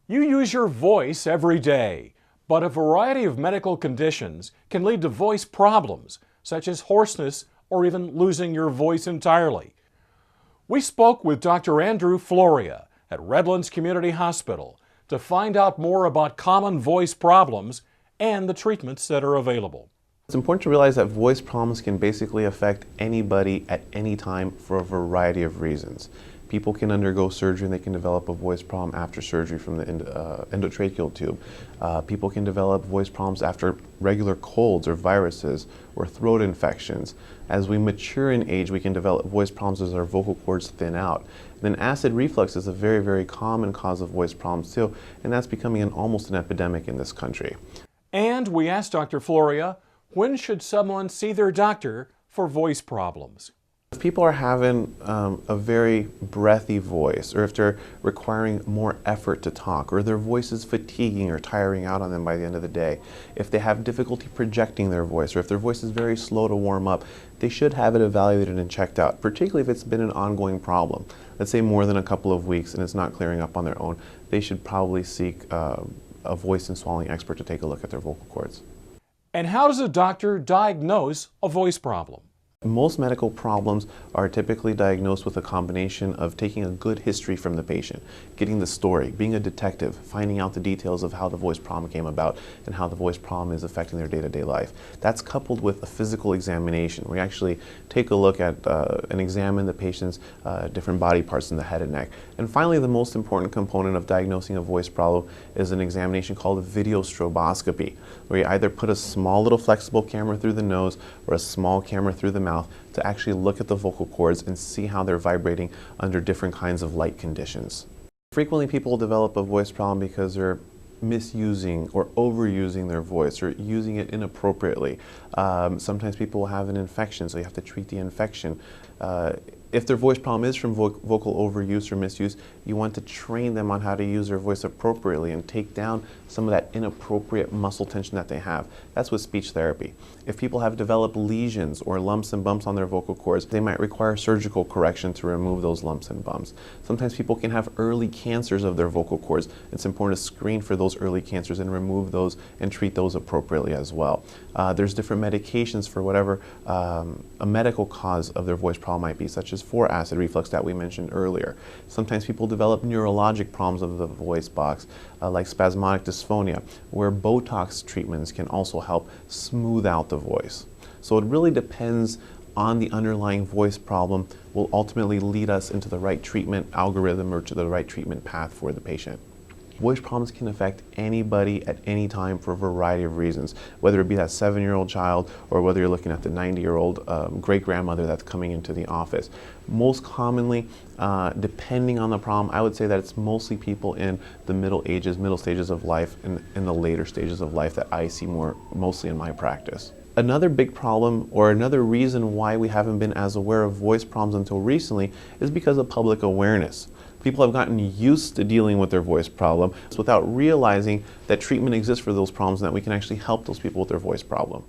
You use your voice every day, but a variety of medical conditions can lead to voice problems, such as hoarseness or even losing your voice entirely. We spoke with Dr. Andrew Floria at Redlands Community Hospital to find out more about common voice problems and the treatments that are available. It's important to realize that voice problems can basically affect anybody at any time for a variety of reasons. People can undergo surgery and they can develop a voice problem after surgery from the endotracheal tube. People can develop voice problems after regular colds or viruses or throat infections. As we mature in age, we can develop voice problems as our vocal cords thin out. Then acid reflux is a very, very common cause of voice problems too, and that's becoming almost an epidemic in this country. And we asked Dr. Floria, when should someone see their doctor for voice problems? If people are having a very breathy voice, or if they're requiring more effort to talk, or their voice is fatiguing or tiring out on them by the end of the day, if they have difficulty projecting their voice, or if their voice is very slow to warm up, they should have it evaluated and checked out, particularly if it's been an ongoing problem. Let's say more than a couple of weeks and it's not clearing up on their own, they should probably seek a voice and swallowing expert to take a look at their vocal cords. And how does a doctor diagnose a voice problem? Most medical problems are typically diagnosed with a combination of taking a good history from the patient, getting the story, being a detective, finding out the details of how the voice problem came about and how the voice problem is affecting their day-to-day life. That's coupled with a physical examination. We actually take a look at and examine the patient's different body parts in the head and neck. And finally, the most important component of diagnosing a voice problem is an examination called a video stroboscopy, where you either put a small little flexible camera through the nose or a small camera through the mouth to actually look at the vocal cords and see how they're vibrating under different kinds of light conditions. Frequently people develop a voice problem because they're misusing or overusing their voice or using it inappropriately. Sometimes people will have an infection, so you have to treat the infection. If their voice problem is from vocal overuse or misuse, you want to train them on how to use their voice appropriately and take down some of that inappropriate muscle tension that they have. That's with speech therapy. If people have developed lesions or lumps and bumps on their vocal cords, they might require surgical correction to remove those lumps and bumps. Sometimes people can have early cancers of their vocal cords. It's important to screen for those early cancers and remove those and treat those appropriately as well. There's different medications for whatever a medical cause of their voice problem might be, such as for acid reflux that we mentioned earlier. Sometimes people develop neurologic problems of the voice box, like spasmodic dysphonia, where Botox treatments can also help smooth out the voice. So it really depends on the underlying voice problem, will ultimately lead us into the right treatment algorithm or to the right treatment path for the patient. Voice problems can affect anybody at any time for a variety of reasons, whether it be that 7-year-old child or whether you're looking at the 90-year-old great-grandmother that's coming into the office. Most commonly, depending on the problem, I would say that it's mostly people in the middle stages of life, and in the later stages of life that I see mostly in my practice. Another big problem, or another reason why we haven't been as aware of voice problems until recently, is because of public awareness. People have gotten used to dealing with their voice problem without realizing that treatment exists for those problems and that we can actually help those people with their voice problem.